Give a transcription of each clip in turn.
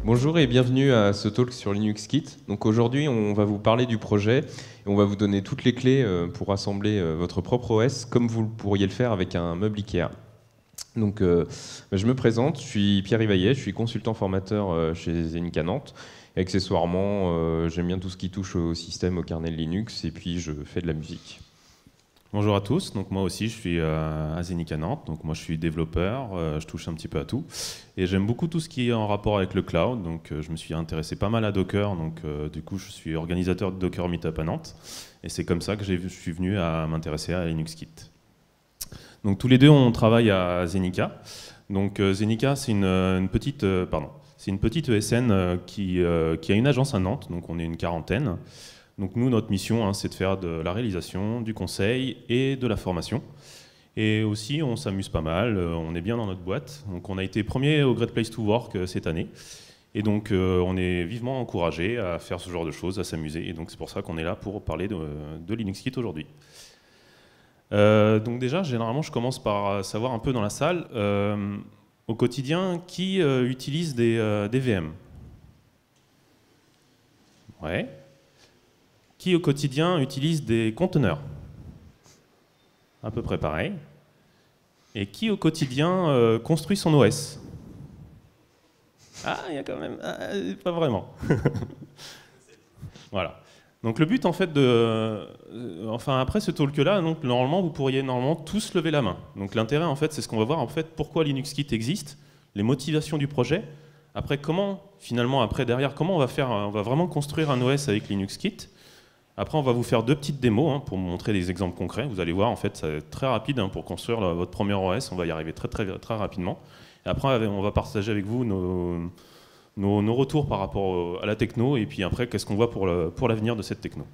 Bonjour et bienvenue à ce talk sur LinuxKit. Donc aujourd'hui, on va vous parler du projet et on va vous donner toutes les clés pour assembler votre propre OS comme vous pourriez le faire avec un meuble Ikea. Donc je me présente, je suis Pierre Rivaillet, je suis consultant formateur chez Zenica Nantes. Et accessoirement, j'aime bien tout ce qui touche au système, au kernel Linux et puis je fais de la musique. Bonjour à tous, donc moi aussi je suis à Zenica Nantes, donc moi je suis développeur, je touche un petit peu à tout et j'aime beaucoup tout ce qui est en rapport avec le cloud, donc je me suis intéressé pas mal à Docker, donc du coup je suis organisateur de Docker Meetup à Nantes et c'est comme ça que je suis venu à m'intéresser à LinuxKit. Donc tous les deux on travaille à Zenica, donc Zenica c'est une petite ESN qui a une agence à Nantes, donc on est une quarantaine. Donc nous, notre mission, c'est de faire de la réalisation, du conseil et de la formation. Et aussi, on s'amuse pas mal, on est bien dans notre boîte. Donc on a été premier au Great Place to Work cette année. Et donc on est vivement encouragé à faire ce genre de choses, à s'amuser. Et donc c'est pour ça qu'on est là pour parler de LinuxKit aujourd'hui. Donc déjà, généralement, je commence par savoir un peu dans la salle, au quotidien, qui utilise des VM? Ouais. Qui au quotidien utilise des conteneurs? À peu près pareil. Et qui au quotidien construit son OS? Ah, il y a quand même... pas vraiment. Voilà. Donc le but en fait enfin après ce talk-là, donc normalement vous pourriez tous lever la main. Donc l'intérêt en fait c'est ce qu'on va voir en fait pourquoi LinuxKit existe, les motivations du projet. Après comment finalement derrière comment on va vraiment construire un OS avec LinuxKit. Après, on va vous faire deux petites démos pour vous montrer des exemples concrets. Vous allez voir, en fait, c'est très rapide pour construire votre premier OS. On va y arriver très, très, très rapidement. Et après, on va partager avec vous nos retours par rapport à la techno. Et puis après, qu'est-ce qu'on voit pour l'avenir de cette techno.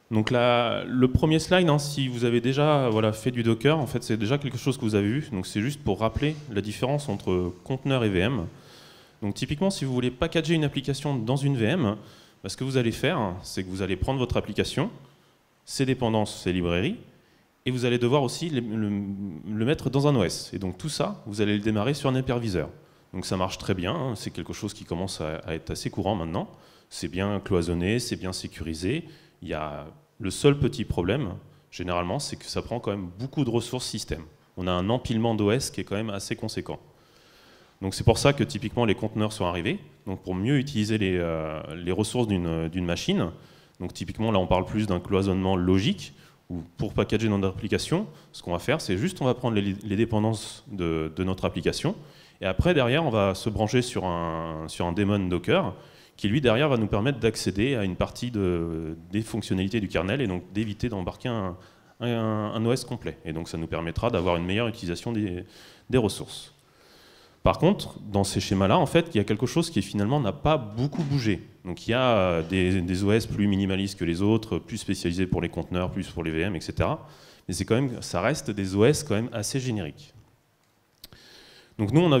Donc là, le premier slide, si vous avez déjà fait du Docker, en fait, c'est déjà quelque chose que vous avez vu. Donc c'est juste pour rappeler la différence entre conteneur et VM. Donc typiquement, si vous voulez packager une application dans une VM, ce que vous allez faire, c'est que vous allez prendre votre application, ses dépendances, ses librairies, et vous allez devoir aussi le mettre dans un OS. Et donc tout ça, vous allez le démarrer sur un hyperviseur. Donc ça marche très bien, c'est quelque chose qui commence à être assez courant maintenant. C'est bien cloisonné, c'est bien sécurisé. Il y a le seul petit problème, généralement, c'est que ça prend quand même beaucoup de ressources système. On a un empilement d'OS qui est quand même assez conséquent. Donc c'est pour ça que typiquement les conteneurs sont arrivés, donc pour mieux utiliser les ressources d'une machine. Donc typiquement là on parle plus d'un cloisonnement logique, où pour packager notre application, ce qu'on va faire c'est juste on va prendre les dépendances de notre application, et après derrière on va se brancher sur un daemon Docker, qui lui derrière va nous permettre d'accéder à une partie des fonctionnalités du kernel, et donc d'éviter d'embarquer un OS complet. Et donc ça nous permettra d'avoir une meilleure utilisation des ressources. Par contre, dans ces schémas-là, en fait, il y a quelque chose qui finalement n'a pas beaucoup bougé. Donc il y a des OS plus minimalistes que les autres, plus spécialisés pour les conteneurs, plus pour les VM, etc. Mais ça reste des OS quand même assez génériques. Donc nous, on a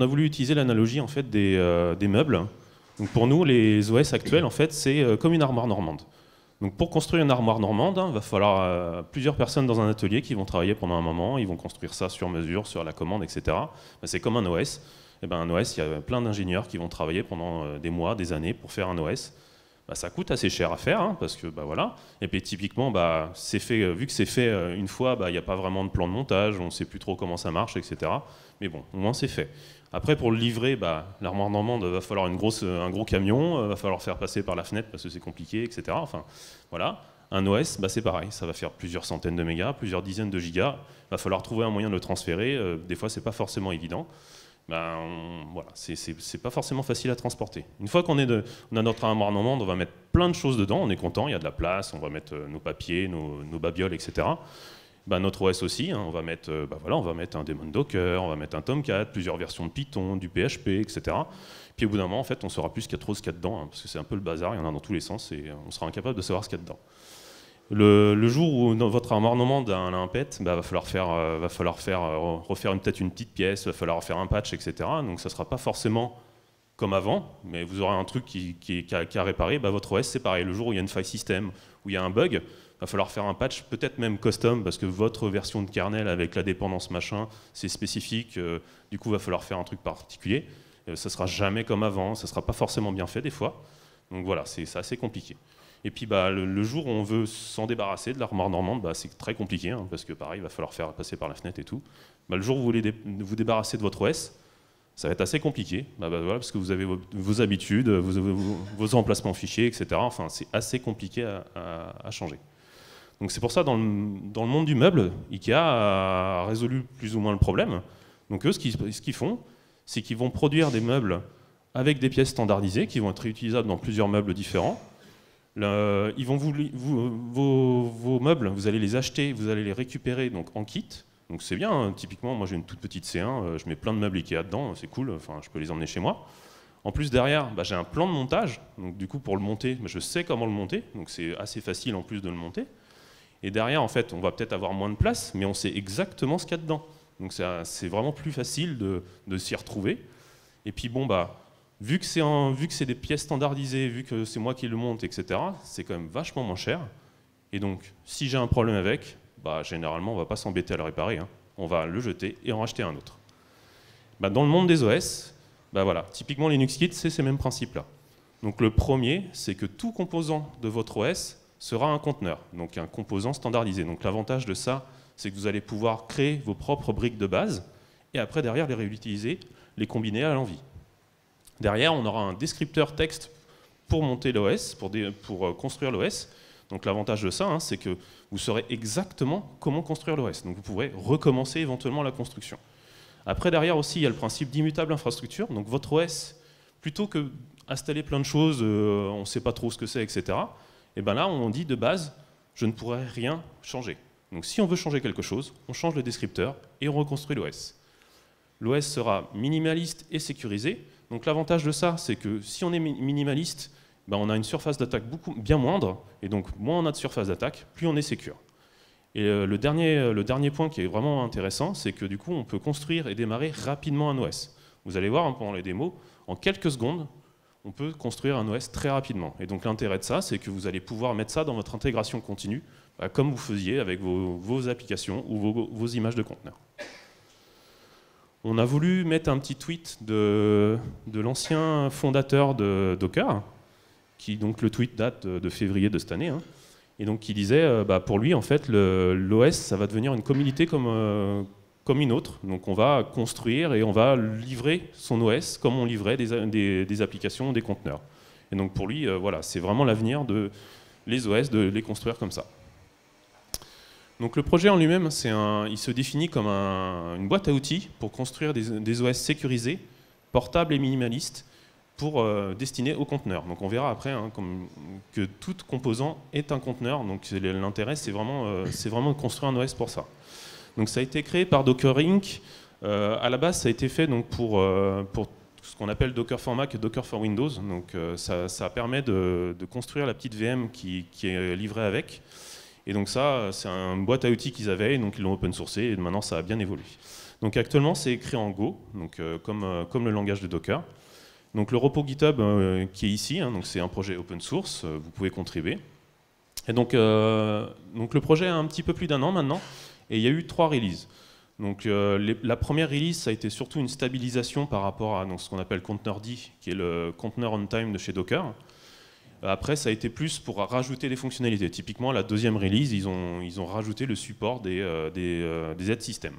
voulu utiliser l'analogie en fait des meubles. Donc pour nous, les OS actuels, en fait, c'est comme une armoire normande. Donc pour construire une armoire normande, il va falloir plusieurs personnes dans un atelier qui vont travailler pendant un moment, ils vont construire ça sur mesure, sur la commande, etc. C'est comme un OS. Un OS, il y a plein d'ingénieurs qui vont travailler pendant des mois, des années pour faire un OS. Ça coûte assez cher à faire, parce que voilà. Et puis typiquement, c'est fait, vu que c'est fait une fois, il n'y a pas vraiment de plan de montage, on ne sait plus trop comment ça marche, etc. Mais bon, au moins c'est fait. Après, pour le livrer, l'armoire normande, va falloir un gros camion, va falloir faire passer par la fenêtre parce que c'est compliqué, etc. Enfin, voilà. Un OS, c'est pareil, ça va faire plusieurs centaines de mégas, plusieurs dizaines de gigas. Il va falloir trouver un moyen de le transférer. Des fois, c'est pas forcément évident. Voilà, c'est pas forcément facile à transporter. Une fois qu'on a notre armoire normande, on va mettre plein de choses dedans, on est content, il y a de la place, on va mettre nos papiers, nos babioles, etc. Notre OS aussi, on va mettre un daemon Docker, on va mettre un Tomcat, plusieurs versions de Python, du PHP, etc. Puis au bout d'un moment, en fait, on saura plus ce qu'il y a dedans, parce que c'est un peu le bazar, il y en a dans tous les sens, et on sera incapable de savoir ce qu'il y a dedans. Le jour où votre armoire normande a un pet, va falloir refaire peut-être une petite pièce, va falloir faire un patch, etc. Donc ça ne sera pas forcément comme avant, mais vous aurez un truc qui a réparé. Votre OS, c'est pareil. Le jour où il y a une faille système, où il y a un bug, va falloir faire un patch, peut-être même custom, parce que votre version de kernel avec la dépendance machin, c'est spécifique, du coup, va falloir faire un truc particulier. ça ne sera jamais comme avant, ça ne sera pas forcément bien fait des fois. Donc voilà, c'est assez compliqué. Et puis le jour où on veut s'en débarrasser de l'armoire normande, c'est très compliqué, hein, parce que pareil, il va falloir faire passer par la fenêtre et tout. Le jour où vous voulez vous débarrasser de votre OS, ça va être assez compliqué, voilà, parce que vous avez vos habitudes, vos emplacements fichiers, etc. Enfin, c'est assez compliqué à changer. Donc c'est pour ça, dans le monde du meuble, IKEA a résolu plus ou moins le problème. Donc eux, ce qu'ils font, c'est qu'ils vont produire des meubles avec des pièces standardisées qui vont être réutilisables dans plusieurs meubles différents. Vos meubles, vous allez les acheter, vous allez les récupérer donc, en kit. Donc c'est bien, hein. Typiquement, moi j'ai une toute petite C1, je mets plein de meubles Ikea dedans, c'est cool, enfin, je peux les emmener chez moi. En plus derrière, j'ai un plan de montage, donc du coup pour le monter, je sais comment le monter, donc c'est assez facile en plus de le monter. Et derrière, en fait, on va peut-être avoir moins de place, mais on sait exactement ce qu'il y a dedans. Donc c'est vraiment plus facile de s'y retrouver. Et puis bon, vu que c'est des pièces standardisées, vu que c'est moi qui le monte, etc., c'est quand même vachement moins cher. Et donc, si j'ai un problème avec, généralement, on ne va pas s'embêter à le réparer. Hein. On va le jeter et en racheter un autre. Dans le monde des OS, voilà, typiquement LinuxKit, c'est ces mêmes principes-là. Donc le premier, c'est que tout composant de votre OS sera un conteneur, donc un composant standardisé. Donc l'avantage de ça, c'est que vous allez pouvoir créer vos propres briques de base et après, derrière, les réutiliser, les combiner à l'envie. Derrière, on aura un descripteur texte pour monter l'OS, pour construire l'OS. Donc l'avantage de ça, hein, c'est que vous saurez exactement comment construire l'OS. Donc vous pourrez recommencer éventuellement la construction. Après, derrière aussi, il y a le principe d'immutable infrastructure. Donc votre OS, plutôt que installer plein de choses, on ne sait pas trop ce que c'est, etc., et là, on dit de base, je ne pourrai rien changer. Donc si on veut changer quelque chose, on change le descripteur et on reconstruit l'OS. L'OS sera minimaliste et sécurisé. Donc l'avantage de ça, c'est que si on est minimaliste, on a une surface d'attaque bien moindre, et donc moins on a de surface d'attaque, plus on est sécure. Et le dernier point qui est vraiment intéressant, c'est que du coup, on peut construire et démarrer rapidement un OS. Vous allez voir pendant les démos, en quelques secondes, on peut construire un OS très rapidement. Et donc l'intérêt de ça, c'est que vous allez pouvoir mettre ça dans votre intégration continue, comme vous faisiez avec vos applications ou vos images de conteneurs. On a voulu mettre un petit tweet de l'ancien fondateur de Docker, donc le tweet date de février de cette année, hein, et donc qui disait, pour lui, en fait, l'OS, ça va devenir une communauté comme une autre. Donc on va construire et on va livrer son OS comme on livrait des applications, des conteneurs. Et donc pour lui, voilà, c'est vraiment l'avenir les OS, de les construire comme ça. Donc le projet en lui-même, il se définit comme une boîte à outils pour construire des OS sécurisés, portables et minimalistes, destinés aux conteneurs. Donc on verra après que tout composant est un conteneur. Donc l'intérêt, c'est vraiment de construire un OS pour ça. Donc ça a été créé par Docker Inc. À la base, ça a été fait donc, pour ce qu'on appelle Docker for Mac et Docker for Windows. Donc ça permet de construire la petite VM qui est livrée avec. Et donc ça, c'est une boîte à outils qu'ils avaient, et donc ils l'ont open sourcé, et maintenant ça a bien évolué. Donc actuellement, c'est écrit en Go, donc, comme le langage de Docker. Donc le repo GitHub qui est ici, hein, donc c'est un projet open source, vous pouvez contribuer. Et donc le projet a un petit peu plus d'1 an maintenant, et il y a eu 3 releases. Donc la première release, ça a été surtout une stabilisation par rapport à ce qu'on appelle Containerd, qui est le container on-time de chez Docker. Après, ça a été plus pour rajouter des fonctionnalités. Typiquement, la deuxième release, ils ont rajouté le support des aides-systèmes.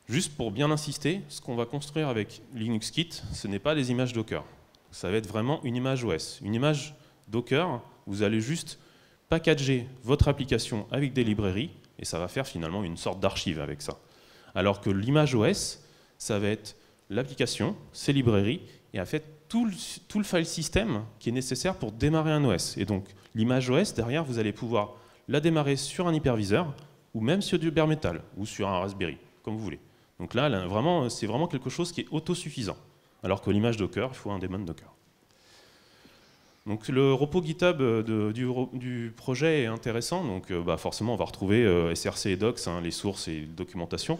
Juste pour bien insister, ce qu'on va construire avec LinuxKit, ce n'est pas des images Docker. Ça va être vraiment une image OS. Une image Docker, vous allez juste packager votre application avec des librairies, et ça va faire finalement une sorte d'archive avec ça. Alors que l'image OS, ça va être l'application, ses librairies, et en fait, tout le file system qui est nécessaire pour démarrer un OS. Et donc, l'image OS, derrière, vous allez pouvoir la démarrer sur un hyperviseur, ou même sur du bare metal, ou sur un Raspberry, comme vous voulez. Donc là, c'est vraiment quelque chose qui est autosuffisant. Alors que l'image Docker, il faut un daemon Docker. Donc le repo GitHub du projet est intéressant. Donc forcément, on va retrouver SRC et docs, hein, les sources et documentation.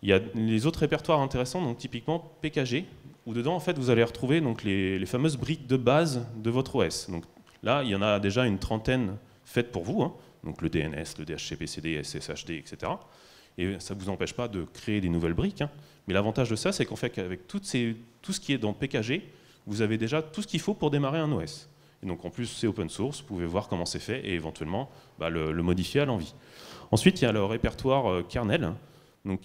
Il y a les autres répertoires intéressants, donc typiquement PKG, où dedans, en fait, vous allez retrouver donc, les fameuses briques de base de votre OS. Donc là, il y en a déjà une trentaine faites pour vous, hein, donc le DNS, le DHCP, CD, SSHD, etc. Et ça ne vous empêche pas de créer des nouvelles briques, hein. Mais l'avantage de ça, c'est qu'en fait, avec tout ce qui est dans PKG, vous avez déjà tout ce qu'il faut pour démarrer un OS. Et donc en plus, c'est open source, vous pouvez voir comment c'est fait et éventuellement le modifier à l'envie. Ensuite, il y a le répertoire kernel. Donc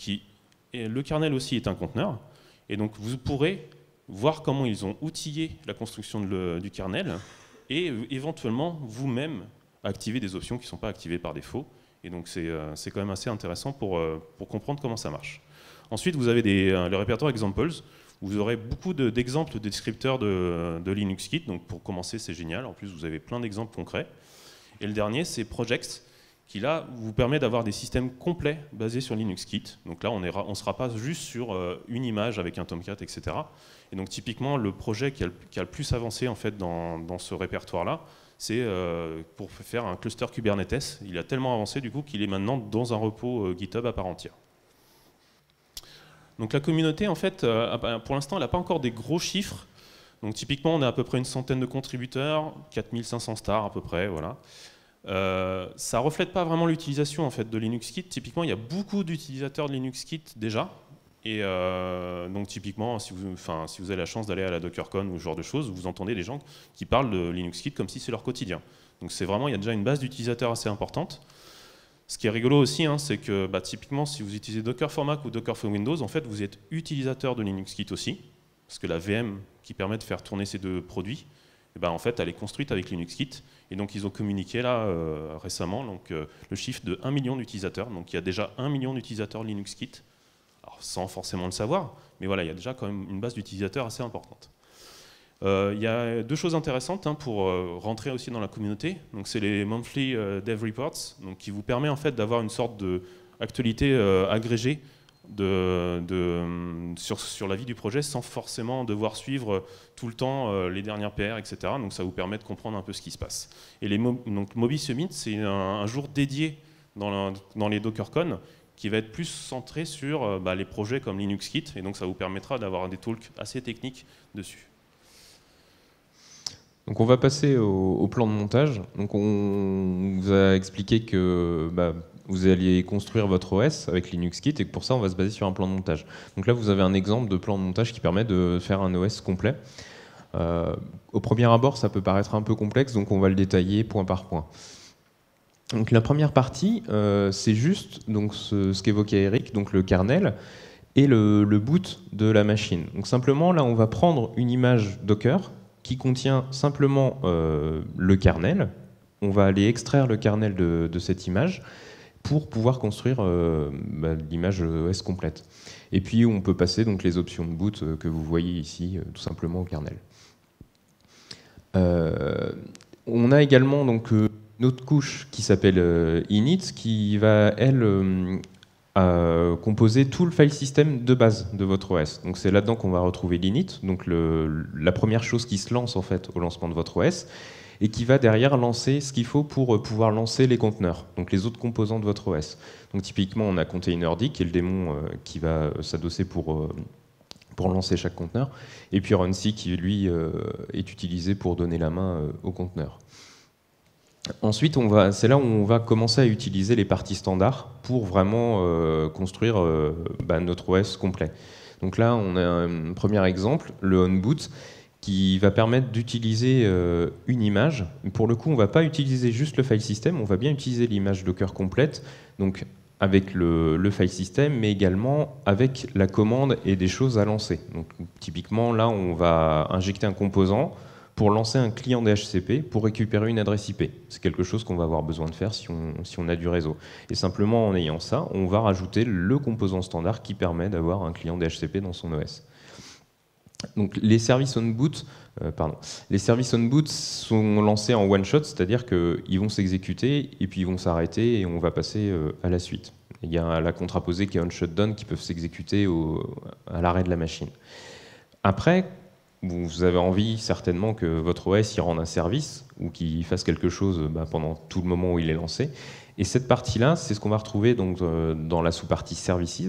le kernel aussi est un conteneur. Et donc vous pourrez voir comment ils ont outillé la construction du kernel et éventuellement vous-même activer des options qui ne sont pas activées par défaut. Et donc c'est quand même assez intéressant pour comprendre comment ça marche. Ensuite, vous avez le répertoire examples. Vous aurez beaucoup d'exemples de descripteurs de LinuxKit. Donc pour commencer, c'est génial. En plus, vous avez plein d'exemples concrets. Et le dernier, c'est projects, qui là vous permet d'avoir des systèmes complets basés sur LinuxKit. Donc là, on ne sera pas juste sur une image avec un Tomcat, etc. Et donc typiquement, le projet qui a le plus avancé en fait, dans ce répertoire-là, c'est pour faire un cluster Kubernetes. Il a tellement avancé du coup qu'il est maintenant dans un repos GitHub à part entière. Donc la communauté, en fait, pour l'instant, elle n'a pas encore des gros chiffres. Donc typiquement, on a à peu près une centaine de contributeurs, 4500 stars à peu près, voilà. Ça ne reflète pas vraiment l'utilisation en fait, de LinuxKit. Typiquement, il y a beaucoup d'utilisateurs de LinuxKit déjà. Et donc typiquement, si vous avez la chance d'aller à la DockerCon ou ce genre de choses, vous entendez des gens qui parlent de LinuxKit comme si c'est leur quotidien. Donc c'est vraiment, il y a déjà une base d'utilisateurs assez importante. Ce qui est rigolo aussi, hein, c'est que typiquement, si vous utilisez Docker for Mac ou Docker for Windows, en fait, vous êtes utilisateur de LinuxKit aussi, parce que la VM qui permet de faire tourner ces deux produits, en fait, elle est construite avec LinuxKit. Et donc, ils ont communiqué là récemment le chiffre de 1 million d'utilisateurs. Donc, il y a déjà 1 million d'utilisateurs LinuxKit, alors, sans forcément le savoir, mais voilà, il y a déjà quand même une base d'utilisateurs assez importante. Il y a deux choses intéressantes pour rentrer aussi dans la communauté. Donc, c'est les Monthly Dev Reports, donc, qui vous permet en fait d'avoir une sorte d'actualité agrégée sur la vie du projet sans forcément devoir suivre tout le temps les dernières PR, etc. Donc ça vous permet de comprendre un peu ce qui se passe. Et donc Moby Summit, c'est un jour dédié dans les DockerCon qui va être plus centré sur les projets comme LinuxKit, et donc ça vous permettra d'avoir des talks assez techniques dessus. Donc on va passer au plan de montage. Donc on vous a expliqué que vous alliez construire votre OS avec LinuxKit et que pour ça on va se baser sur un plan de montage. Donc là vous avez un exemple de plan de montage qui permet de faire un OS complet. Au premier abord ça peut paraître un peu complexe, donc on va le détailler point par point. Donc la première partie c'est juste donc, ce qu'évoquait Eric, donc le kernel et le boot de la machine. Donc simplement là on va prendre une image Docker qui contient simplement le kernel. On va aller extraire le kernel de cette image pour pouvoir construire l'image OS complète. Et puis on peut passer donc les options de boot que vous voyez ici tout simplement au kernel. On a également donc une autre couche qui s'appelle init, qui va elle composer tout le file system de base de votre OS. Donc c'est là-dedans qu'on va retrouver l'init, donc la première chose qui se lance en fait au lancement de votre OS, et qui va derrière lancer ce qu'il faut pour pouvoir lancer les conteneurs, donc les autres composants de votre OS. Donc typiquement on a containerd, qui est le démon qui va s'adosser pour lancer chaque conteneur, et puis runc qui lui est utilisé pour donner la main au conteneur. Ensuite, c'est là où on va commencer à utiliser les parties standards pour vraiment construire notre OS complet. Donc là, on a un premier exemple, le onboot, qui va permettre d'utiliser une image. Pour le coup, on ne va pas utiliser juste le file system, on va bien utiliser l'image Docker complète, donc avec le file system, mais également avec la commande et des choses à lancer. Donc, typiquement, là, on va injecter un composant pour lancer un client DHCP pour récupérer une adresse IP. C'est quelque chose qu'on va avoir besoin de faire si on a du réseau. Et simplement en ayant ça, on va rajouter le composant standard qui permet d'avoir un client DHCP dans son OS. Donc les services on boot sont lancés en one shot, c'est-à-dire qu'ils vont s'exécuter et puis ils vont s'arrêter et on va passer à la suite. Il y a la contraposée qui est on shutdown qui peuvent s'exécuter à l'arrêt de la machine. Après, vous avez envie certainement que votre OS y rende un service ou qu'il fasse quelque chose pendant tout le moment où il est lancé. Et cette partie-là, c'est ce qu'on va retrouver donc, dans la sous-partie Services.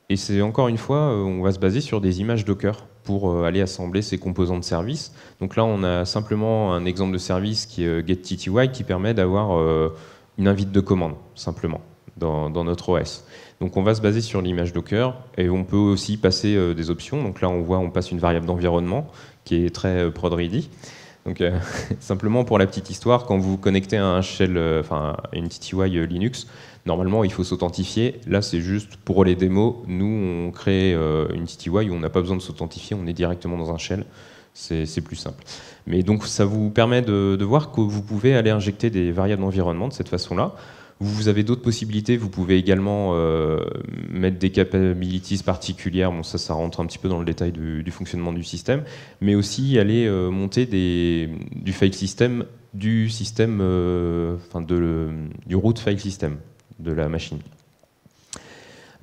Et c'est encore une fois, on va se baser sur des images Docker pour aller assembler ces composants de service. Donc là, on a simplement un exemple de service qui est getTTY qui permet d'avoir une invite de commande, simplement. dans notre OS. Donc on va se baser sur l'image Docker et on peut aussi passer des options. Donc là on passe une variable d'environnement qui est très prod-ready. Donc simplement pour la petite histoire, quand vous vous connectez à un shell, à une TTY Linux, normalement il faut s'authentifier. Là c'est juste pour les démos, nous on crée une TTY où on n'a pas besoin de s'authentifier, on est directement dans un shell. C'est plus simple. Mais donc ça vous permet de voir que vous pouvez aller injecter des variables d'environnement de cette façon-là. Vous avez d'autres possibilités, vous pouvez également mettre des capabilities particulières, bon ça rentre un petit peu dans le détail du fonctionnement du système, mais aussi aller monter du file system, du root file system de la machine.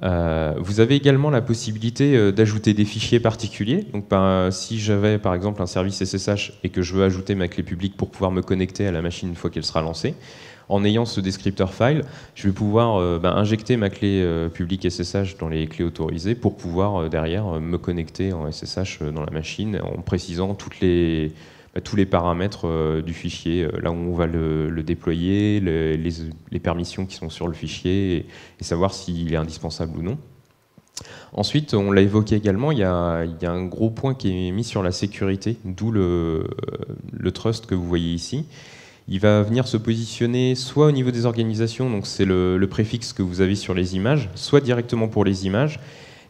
Vous avez également la possibilité d'ajouter des fichiers particuliers. Donc, si j'avais par exemple un service SSH et que je veux ajouter ma clé publique pour pouvoir me connecter à la machine une fois qu'elle sera lancée, en ayant ce descripteur file, je vais pouvoir injecter ma clé publique SSH dans les clés autorisées pour pouvoir derrière me connecter en SSH dans la machine en précisant tous les paramètres du fichier, là où on va le déployer, les permissions qui sont sur le fichier et savoir s'il est indispensable ou non. Ensuite, on l'a évoqué également, il y a un gros point qui est mis sur la sécurité, d'où le trust que vous voyez ici. Il va venir se positionner soit au niveau des organisations, donc c'est le préfixe que vous avez sur les images, soit directement pour les images.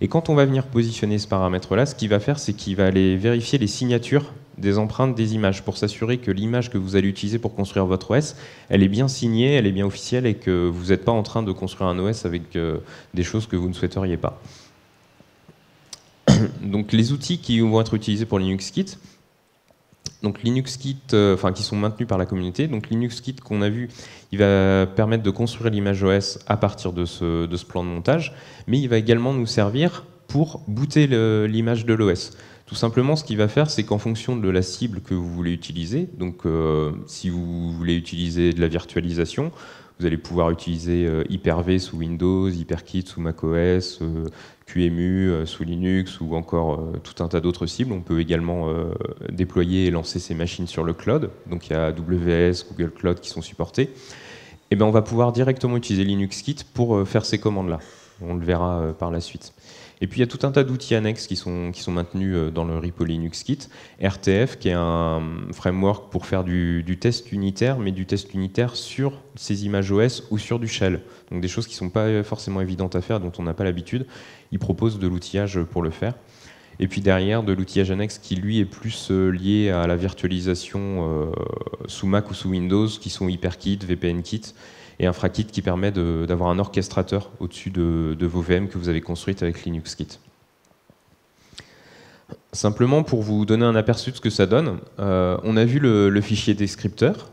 Et quand on va venir positionner ce paramètre-là, ce qu'il va faire, c'est qu'il va aller vérifier les signatures des empreintes des images pour s'assurer que l'image que vous allez utiliser pour construire votre OS, elle est bien signée, elle est bien officielle et que vous n'êtes pas en train de construire un OS avec des choses que vous ne souhaiteriez pas. Donc les outils qui vont être utilisés pour LinuxKit, donc LinuxKit, qui sont maintenus par la communauté. Donc LinuxKit qu'on a vu, il va permettre de construire l'image OS à partir de ce plan de montage, mais il va également nous servir pour booter l'image de l'OS. Tout simplement, ce qu'il va faire, c'est qu'en fonction de la cible que vous voulez utiliser, donc si vous voulez utiliser de la virtualisation, vous allez pouvoir utiliser Hyper-V sous Windows, Hyper-Kit sous macOS, QEMU sous Linux ou encore tout un tas d'autres cibles. On peut également déployer et lancer ces machines sur le cloud. Donc il y a AWS, Google Cloud qui sont supportés. Et on va pouvoir directement utiliser LinuxKit pour faire ces commandes-là. On le verra par la suite. Et puis il y a tout un tas d'outils annexes qui sont maintenus dans le repo LinuxKit. RTF, qui est un framework pour faire du test unitaire, mais du test unitaire sur ces images OS ou sur du shell. Donc des choses qui ne sont pas forcément évidentes à faire, dont on n'a pas l'habitude. Il propose de l'outillage pour le faire. Et puis derrière, de l'outillage annexe qui, lui, est plus lié à la virtualisation sous Mac ou sous Windows, qui sont HyperKit, VPNKit, et InfraKit qui permet d'avoir un orchestrateur au-dessus de vos VM que vous avez construites avec LinuxKit. Simplement pour vous donner un aperçu de ce que ça donne, on a vu le fichier descripteur.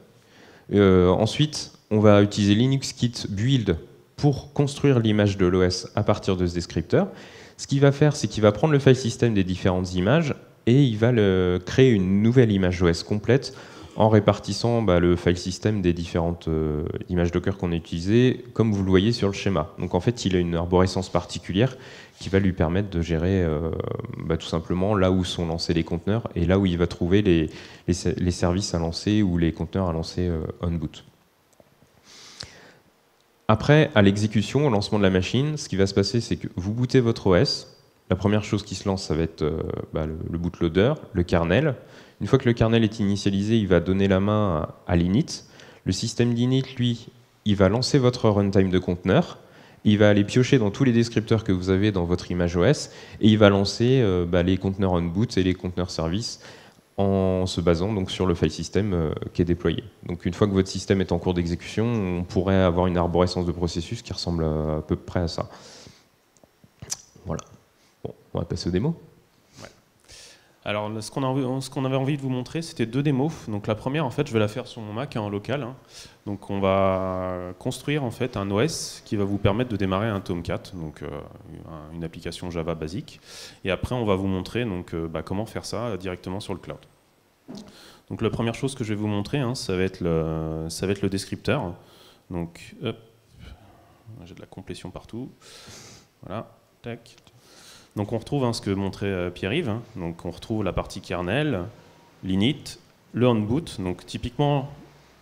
Ensuite, on va utiliser LinuxKit build pour construire l'image de l'OS à partir de ce descripteur. Ce qu'il va faire, c'est qu'il va prendre le file system des différentes images et il va créer une nouvelle image OS complète en répartissant le file system des différentes images Docker qu'on a utilisées, comme vous le voyez sur le schéma. Donc en fait, il a une arborescence particulière qui va lui permettre de gérer tout simplement là où sont lancés les conteneurs et là où il va trouver les services à lancer ou les conteneurs à lancer on boot. Après, à l'exécution, au lancement de la machine, ce qui va se passer, c'est que vous bootez votre OS. La première chose qui se lance, ça va être le bootloader, le kernel. Une fois que le kernel est initialisé, il va donner la main à l'init. Le système d'init, lui, il va lancer votre runtime de conteneur. Il va aller piocher dans tous les descripteurs que vous avez dans votre image OS et il va lancer les conteneurs on boot et les conteneurs service en se basant donc sur le file system qui est déployé. Donc une fois que votre système est en cours d'exécution, on pourrait avoir une arborescence de processus qui ressemble à peu près à ça. Voilà. Bon, on va passer aux démos. Alors, ce qu'on avait envie de vous montrer, c'était deux démos. Donc, la première, en fait, je vais la faire sur mon Mac en local. Donc, on va construire en fait un OS qui va vous permettre de démarrer un Tomcat, donc une application Java basique. Et après, on va vous montrer donc comment faire ça directement sur le cloud. Donc, la première chose que je vais vous montrer, ça va être le descripteur. Donc, hop, j'ai de la complétion partout. Voilà, tac. Donc on retrouve ce que montrait Pierre-Yves, donc on retrouve la partie kernel, l'init, le onboot. Donc typiquement,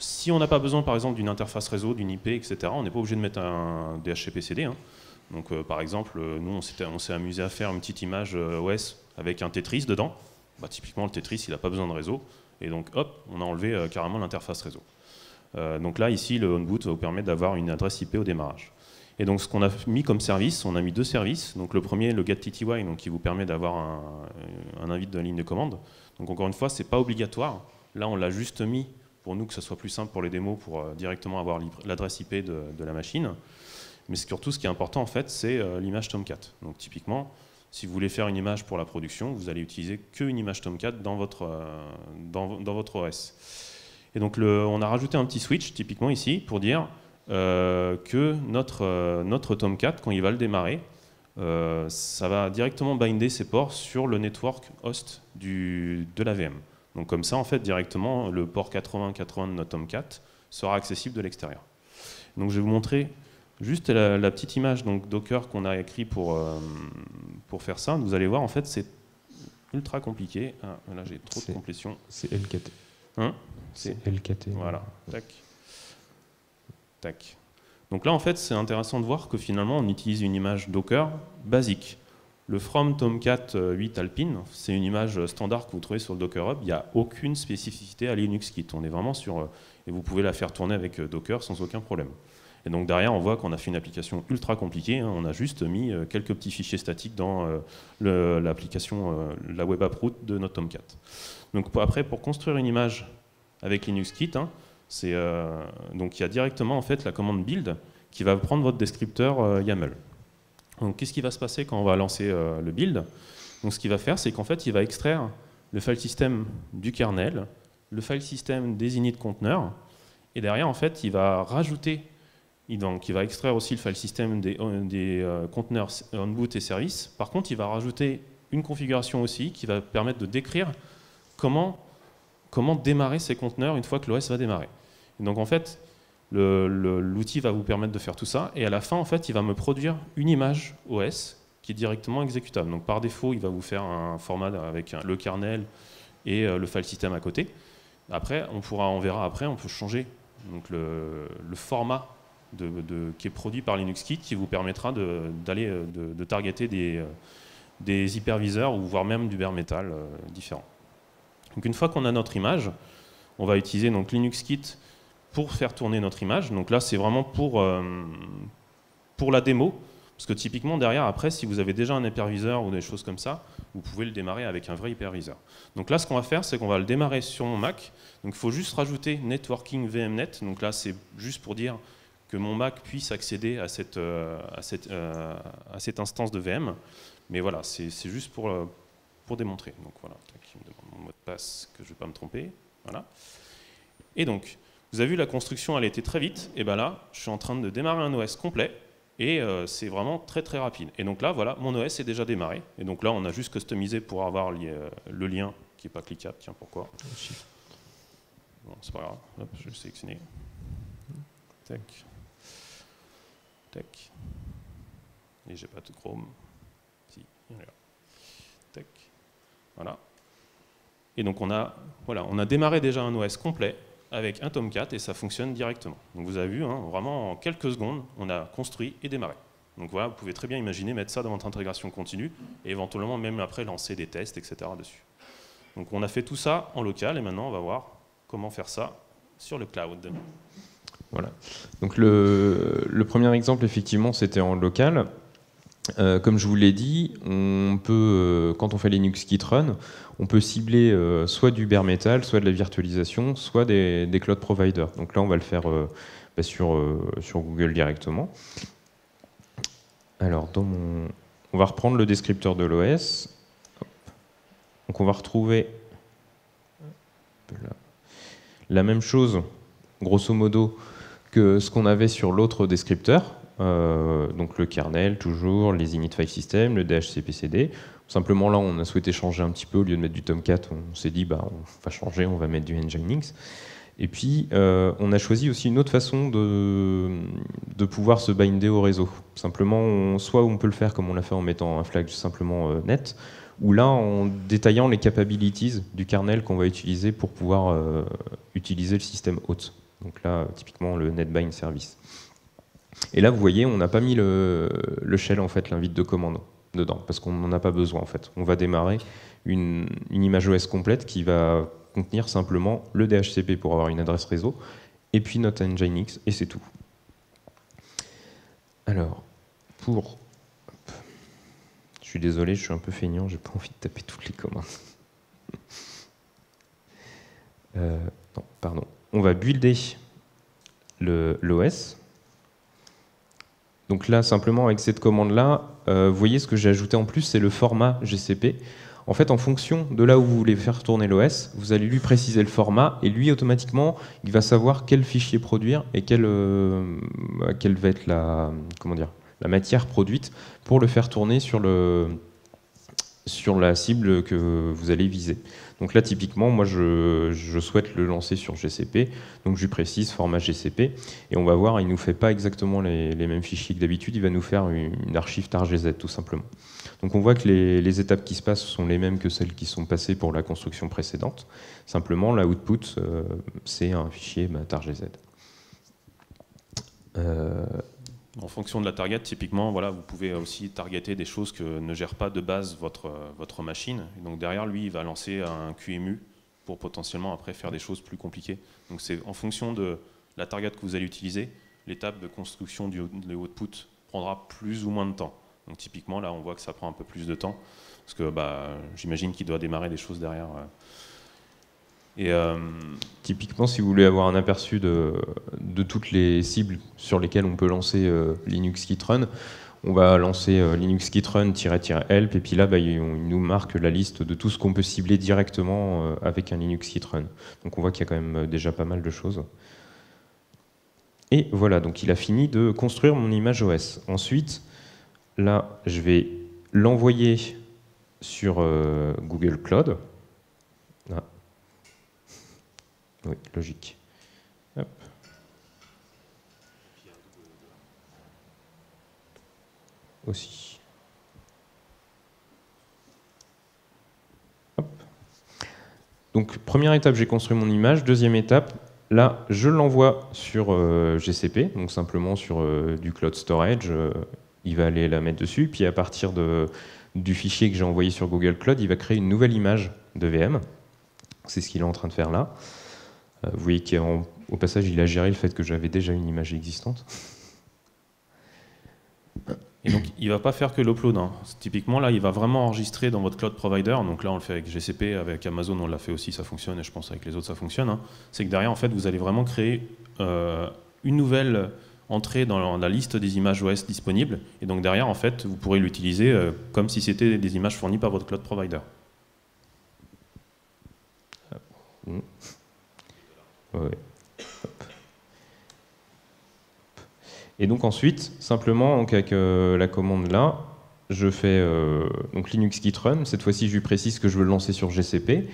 Si on n'a pas besoin, par exemple, d'une interface réseau, d'une IP, etc., on n'est pas obligé de mettre un DHCP-CD. Hein. Donc, par exemple, nous, on s'est amusé à faire une petite image OS avec un Tetris dedans. Bah, typiquement, le Tetris, il n'a pas besoin de réseau. Et donc, hop, on a enlevé carrément l'interface réseau. Donc là, ici, le on-boot va vous permettre d'avoir une adresse IP au démarrage. Et donc, ce qu'on a mis comme service, on a mis 2 services. Donc, le premier, le getTTY, donc, qui vous permet d'avoir un invite de ligne de commande. Donc, encore une fois, ce n'est pas obligatoire. Là, on l'a juste mis pour nous que ce soit plus simple pour les démos, pour directement avoir l'adresse IP de la machine. Mais surtout, ce qui est important, en fait, c'est l'image Tomcat. Donc, typiquement, si vous voulez faire une image pour la production, vous allez utiliser qu'une image Tomcat dans votre OS. Et donc, on a rajouté un petit switch, typiquement ici, pour dire que notre Tomcat, quand il va le démarrer, ça va directement binder ses ports sur le network host de la VM. Donc comme ça, en fait, directement, le port 8080 de notre Tomcat sera accessible de l'extérieur. Donc je vais vous montrer juste la petite image donc, Docker qu'on a écrit pour faire ça. Vous allez voir, en fait, c'est ultra compliqué. Ah, là, j'ai trop de complétion. C'est LKT. Hein, c'est LKT. Voilà. Tac. Tac. Donc là, en fait, c'est intéressant de voir que finalement, on utilise une image Docker basique. Le From Tomcat 8 Alpine, c'est une image standard que vous trouvez sur le Docker Hub. Il n'y a aucune spécificité à LinuxKit. On est vraiment sur... et vous pouvez la faire tourner avec Docker sans aucun problème. Et donc derrière, on voit qu'on a fait une application ultra compliquée. Hein. On a juste mis quelques petits fichiers statiques dans l'application, la web app root de notre Tomcat. Donc après, pour construire une image avec LinuxKit, hein, donc il y a directement en fait la commande build qui va prendre votre descripteur YAML. Donc qu'est-ce qui va se passer quand on va lancer le build? Donc ce qu'il va faire, c'est qu'en fait, il va extraire le file system du kernel, le file system des init conteneurs, et derrière, en fait, il va rajouter, donc il va extraire aussi le file system des conteneurs on-boot et service. Par contre, il va rajouter une configuration aussi qui va permettre de décrire comment démarrer ces conteneurs une fois que l'OS va démarrer. Et donc en fait, l'outil va vous permettre de faire tout ça, et à la fin, en fait, il va me produire une image OS qui est directement exécutable. Donc par défaut, il va vous faire un format avec le kernel et le file system à côté. Après, on verra après, on peut changer donc le format qui est produit par LinuxKit qui vous permettra de targeter des hyperviseurs ou voire même du bare metal différents. Donc une fois qu'on a notre image, on va utiliser donc LinuxKit pour faire tourner notre image. Donc là, c'est vraiment pour la démo, parce que typiquement, derrière, après, si vous avez déjà un hyperviseur ou des choses comme ça, vous pouvez le démarrer avec un vrai hyperviseur. Donc là, ce qu'on va faire, c'est qu'on va le démarrer sur mon Mac. Donc il faut juste rajouter Networking VMnet. Donc là, c'est juste pour dire que mon Mac puisse accéder à cette instance de VM. Mais voilà, c'est juste pour démontrer. Donc voilà, il me demande mon mot de passe, que je ne vais pas me tromper. Voilà. Et donc, vous avez vu, la construction, elle a été très vite. Et bien là, je suis en train de démarrer un OS complet. Et c'est vraiment très très rapide. Et donc là, voilà, mon OS est déjà démarré. Et donc là, on a juste customisé pour avoir le lien qui n'est pas cliquable. Tiens, pourquoi? Bon, c'est pas grave. Hop, je vais sélectionner. Tac. Tac. Et j'ai pas de Chrome. Si, il est là. Tac. Voilà. Et donc on a démarré déjà un OS complet avec un Tomcat et ça fonctionne directement. Donc vous avez vu, hein, vraiment en quelques secondes, on a construit et démarré. Donc voilà, vous pouvez très bien imaginer mettre ça dans votre intégration continue et éventuellement même après lancer des tests, etc. dessus. Donc on a fait tout ça en local et maintenant on va voir comment faire ça sur le cloud. Voilà. Donc le premier exemple, effectivement, c'était en local. Comme je vous l'ai dit, on peut, quand on fait LinuxKit Run, on peut cibler soit du bare metal, soit de la virtualisation, soit des cloud providers. Donc là, on va le faire sur Google directement. Alors, on va reprendre le descripteur de l'OS. Donc on va retrouver la même chose, grosso modo, que ce qu'on avait sur l'autre descripteur. Donc le kernel, toujours, les init file system, le DHCP-CD. Simplement là, on a souhaité changer un petit peu. Au lieu de mettre du Tomcat, on s'est dit, on va changer, on va mettre du Nginx. Et puis, on a choisi aussi une autre façon de pouvoir se binder au réseau. Simplement, soit on peut le faire comme on l'a fait en mettant un flag simplement net, ou là, en détaillant les capabilities du kernel qu'on va utiliser pour pouvoir utiliser le système hôte. Donc là, typiquement, le NetBind Service. Et là, vous voyez, on n'a pas mis le shell, en fait, l'invite de commande dedans, parce qu'on n'en a pas besoin, en fait. On va démarrer une image OS complète qui va contenir simplement le DHCP pour avoir une adresse réseau, et puis notre Nginx, et c'est tout. Alors, je suis désolé, je suis un peu feignant, j'ai pas envie de taper toutes les commandes. Non, pardon. On va builder l'OS. Donc là, simplement, avec cette commande-là, vous voyez ce que j'ai ajouté en plus, c'est le format GCP. En fait, en fonction de là où vous voulez faire tourner l'OS, vous allez lui préciser le format, et lui, automatiquement, il va savoir quel fichier produire et quelle va être la matière produite pour le faire tourner sur la cible que vous allez viser. Donc là, typiquement, moi, je souhaite le lancer sur GCP, donc je lui précise format GCP, et on va voir, il ne nous fait pas exactement les mêmes fichiers que d'habitude, il va nous faire une archive targz, tout simplement. Donc on voit que les étapes qui se passent sont les mêmes que celles qui sont passées pour la construction précédente. Simplement, la output, c'est un fichier targz. En fonction de la target, typiquement, voilà, vous pouvez aussi targeter des choses que ne gère pas de base votre machine. Et donc derrière, lui, il va lancer un QEMU pour potentiellement après faire des choses plus compliquées. Donc c'est en fonction de la target que vous allez utiliser, l'étape de construction de l'output prendra plus ou moins de temps. Donc typiquement, là, on voit que ça prend un peu plus de temps, parce que j'imagine qu'il doit démarrer des choses derrière. Typiquement, si vous voulez avoir un aperçu de toutes les cibles sur lesquelles on peut lancer Linux Kitrun, on va lancer Linux Kitrun-help, et puis là, il nous marque la liste de tout ce qu'on peut cibler directement avec un Linux Kitrun. Donc on voit qu'il y a quand même déjà pas mal de choses. Et voilà, donc il a fini de construire mon image OS. Ensuite, là, je vais l'envoyer sur Google Cloud. Là. Oui, logique. Hop. Aussi. Hop. Donc, première étape, j'ai construit mon image. Deuxième étape, là, je l'envoie sur GCP, donc simplement sur du cloud storage. Il va aller la mettre dessus, puis à partir du fichier que j'ai envoyé sur Google Cloud, il va créer une nouvelle image de VM. C'est ce qu'il est en train de faire là. Vous voyez qu'au passage, il a géré le fait que j'avais déjà une image existante. Et donc, il ne va pas faire que l'upload. Hein. Typiquement, là, il va vraiment enregistrer dans votre cloud provider. Donc là, on le fait avec GCP, avec Amazon, on l'a fait aussi, ça fonctionne, et je pense avec les autres, ça fonctionne. Hein. C'est que derrière, en fait, vous allez vraiment créer une nouvelle entrée dans la liste des images OS disponibles. Et donc derrière, en fait, vous pourrez l'utiliser comme si c'était des images fournies par votre cloud provider. Ouais. Et donc ensuite, simplement donc avec la commande là, je fais donc Linux Kitrun. Cette fois-ci, je lui précise que je veux le lancer sur GCP.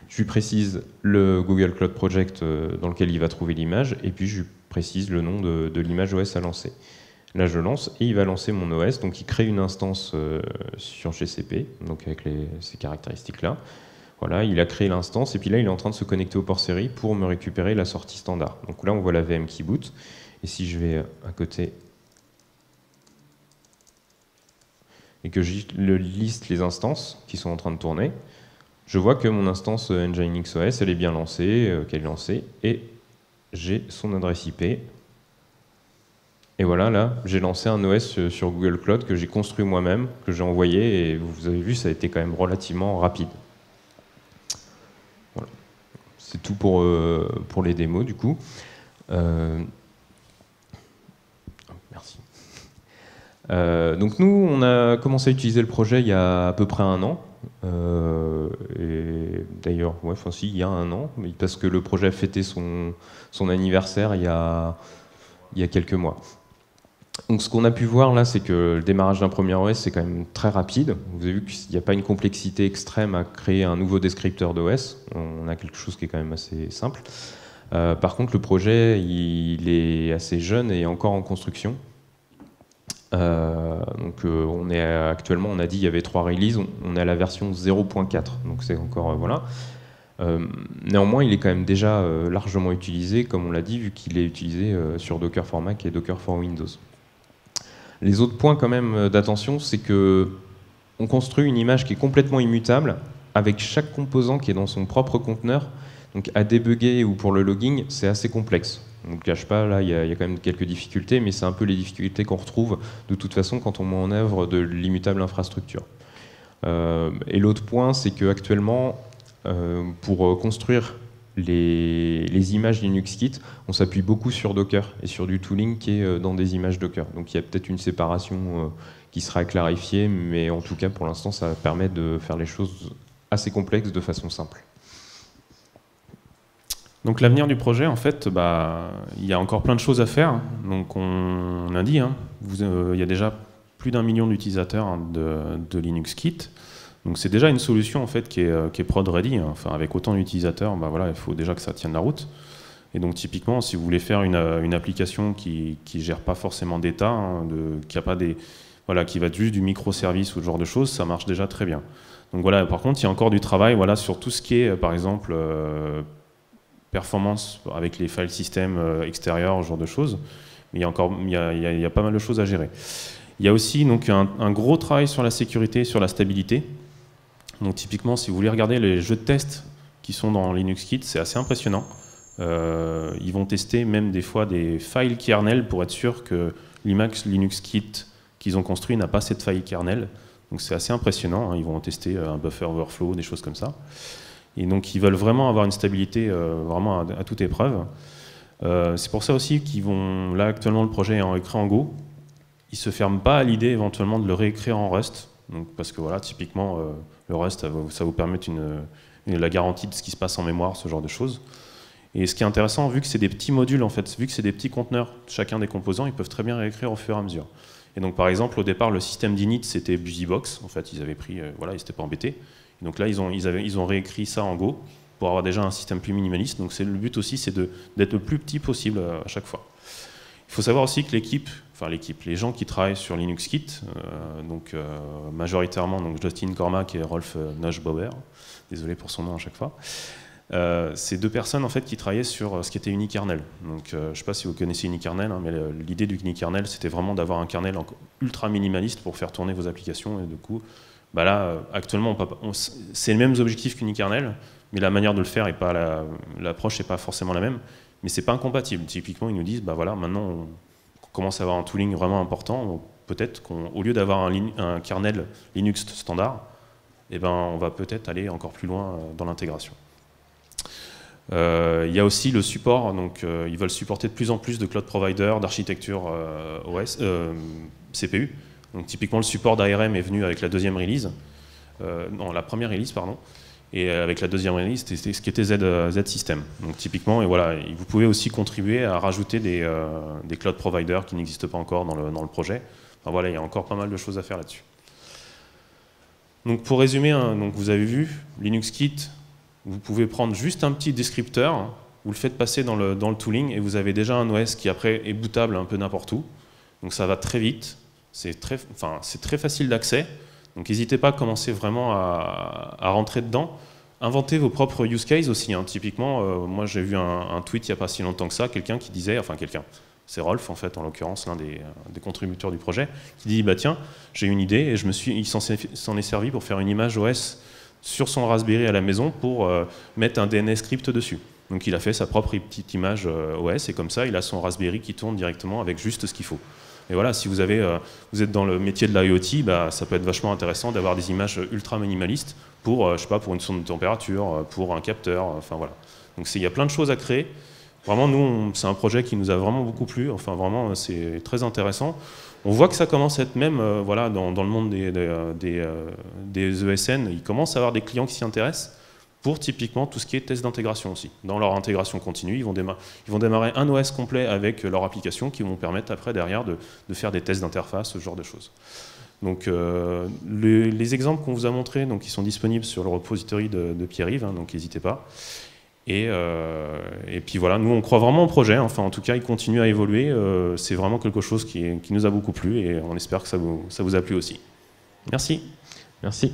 Je lui précise le Google Cloud Project dans lequel il va trouver l'image, et puis je lui précise le nom de l'image OS à lancer. Là, je lance et il va lancer mon OS. Donc, il crée une instance sur GCP, donc avec ces caractéristiques-là. Voilà, il a créé l'instance, et puis là, il est en train de se connecter au port série pour me récupérer la sortie standard. Donc là, on voit la VM qui boot. Et si je vais à côté et que je liste les instances qui sont en train de tourner, je vois que mon instance Nginx OS, elle est bien lancée, qu'elle est lancée, et j'ai son adresse IP. Et voilà, là, j'ai lancé un OS sur Google Cloud que j'ai construit moi-même, que j'ai envoyé, et vous avez vu, ça a été quand même relativement rapide. Voilà. C'est tout pour les démos, du coup. Merci. Donc nous, on a commencé à utiliser le projet il y a à peu près un an. Et d'ailleurs, ouais, enfin si, il y a un an, parce que le projet a fêté son anniversaire il y a quelques mois. Donc ce qu'on a pu voir là, c'est que le démarrage d'un premier OS, c'est quand même très rapide. Vous avez vu qu'il n'y a pas une complexité extrême à créer un nouveau descripteur d'OS. On a quelque chose qui est quand même assez simple. Par contre, le projet, il est assez jeune et encore en construction. Donc on est actuellement, on a dit il y avait 3 releases, on est à la version 0.4, donc c'est encore voilà. Néanmoins, il est quand même déjà largement utilisé, comme on l'a dit, vu qu'il est utilisé sur Docker for Mac et Docker for Windows. Les autres points quand même d'attention, c'est que on construit une image qui est complètement immutable, avec chaque composant qui est dans son propre conteneur. Donc à débugger ou pour le logging, c'est assez complexe. On ne le cache pas, là, il y a quand même quelques difficultés, mais c'est un peu les difficultés qu'on retrouve de toute façon quand on met en œuvre de l'immutable infrastructure. Et l'autre point, c'est qu'actuellement, pour construire les images LinuxKit, on s'appuie beaucoup sur Docker et sur du tooling qui est dans des images Docker. Donc il y a peut-être une séparation qui sera clarifiée, mais en tout cas, pour l'instant, ça permet de faire les choses assez complexes de façon simple. Donc l'avenir du projet, en fait, il y a encore plein de choses à faire. Donc on a dit, il y a déjà plus d'1 million d'utilisateurs de LinuxKit. Donc c'est déjà une solution en fait qui est prod ready. Enfin, avec autant d'utilisateurs, voilà, il faut déjà que ça tienne la route. Et donc typiquement, si vous voulez faire une application qui gère pas forcément d'état, qui va juste du microservice ou ce genre de choses, ça marche déjà très bien. Donc voilà, par contre, il y a encore du travail sur tout ce qui est, par exemple, performance avec les file systems extérieurs, ce genre de choses. Mais il y a pas mal de choses à gérer. Il y a aussi donc, un gros travail sur la sécurité, sur la stabilité. Donc typiquement, si vous voulez regarder les jeux de test qui sont dans LinuxKit, c'est assez impressionnant. Ils vont tester même des fois des file kernel pour être sûr que l'Emacs LinuxKit qu'ils ont construit n'a pas cette faille kernel. Donc c'est assez impressionnant. Ils vont tester un buffer overflow, des choses comme ça. Et donc ils veulent vraiment avoir une stabilité vraiment à toute épreuve. C'est pour ça aussi qu'ils vont, là actuellement le projet est écrit en Go. Ils ne se ferment pas à l'idée éventuellement de le réécrire en Rust. Donc, parce que voilà, typiquement, le Rust, ça vous permet la garantie de ce qui se passe en mémoire, ce genre de choses. Et ce qui est intéressant, vu que c'est des petits modules, en fait, vu que c'est des petits conteneurs, chacun des composants, ils peuvent très bien réécrire au fur et à mesure. Et donc par exemple, au départ, le système d'init, c'était BusyBox. En fait, ils avaient pris, ils n'étaient pas embêtés. Et donc là, ils ont réécrit ça en Go pour avoir déjà un système plus minimaliste. Donc le but aussi, c'est d'être le plus petit possible à chaque fois. Il faut savoir aussi que les gens qui travaillent sur LinuxKit, majoritairement donc Justin Cormack et Rolf Neugebauer, désolé pour son nom à chaque fois, c'est deux personnes en fait qui travaillaient sur ce qui était unikernel. Donc, je ne sais pas si vous connaissez unikernel, mais l'idée du unikernel, c'était vraiment d'avoir un kernel ultra minimaliste pour faire tourner vos applications. Et du coup, là, actuellement, c'est les mêmes objectifs qu'unikernel, mais la manière de le faire et pas l'approche n'est pas forcément la même. Mais c'est pas incompatible. Typiquement, ils nous disent, voilà, maintenant, on commence à avoir un tooling vraiment important. Peut-être qu'au lieu d'avoir un kernel Linux standard, on va peut-être aller encore plus loin dans l'intégration. Il y a aussi le support, donc ils veulent supporter de plus en plus de cloud providers, d'architecture CPU. Donc typiquement le support d'ARM est venu avec la deuxième release, la première release pardon, et avec la deuxième release c'était ce qui était Z System. Donc typiquement, et voilà, vous pouvez aussi contribuer à rajouter des cloud providers qui n'existent pas encore dans le projet. Enfin, voilà, il y a encore pas mal de choses à faire là-dessus. Donc pour résumer, donc vous avez vu LinuxKit. Vous pouvez prendre juste un petit descripteur, vous le faites passer dans le tooling et vous avez déjà un OS qui après est bootable un peu n'importe où. Donc ça va très vite, c'est très facile d'accès. Donc n'hésitez pas à commencer vraiment à rentrer dedans. Inventez vos propres use cases aussi. Typiquement, moi j'ai vu un tweet il n'y a pas si longtemps que ça, quelqu'un qui disait, c'est Rolf en fait en l'occurrence, l'un des contributeurs du projet, qui dit tiens, j'ai une idée et il s'en est servi pour faire une image OS sur son Raspberry à la maison pour mettre un DNS script dessus. Donc il a fait sa propre petite image OS et comme ça il a son Raspberry qui tourne directement avec juste ce qu'il faut. Et voilà, si vous êtes dans le métier de l'IoT, ça peut être vachement intéressant d'avoir des images ultra minimalistes pour, pour une sonde de température, pour un capteur, enfin voilà. Donc il y a plein de choses à créer. Vraiment, nous, c'est un projet qui nous a vraiment beaucoup plu. Enfin, vraiment, c'est très intéressant. On voit que ça commence à être même, dans le monde des ESN, il commence à avoir des clients qui s'y intéressent pour typiquement tout ce qui est test d'intégration aussi. Dans leur intégration continue, ils vont démarrer un OS complet avec leur application qui vont permettre après, derrière, de faire des tests d'interface, ce genre de choses. Donc, les exemples qu'on vous a montrés, donc, ils sont disponibles sur le repository de Pierre-Yves, donc n'hésitez pas. Et puis voilà, nous on croit vraiment au projet, enfin en tout cas il continue à évoluer, c'est vraiment quelque chose qui nous a beaucoup plu et on espère que ça vous a plu aussi. Merci. Merci.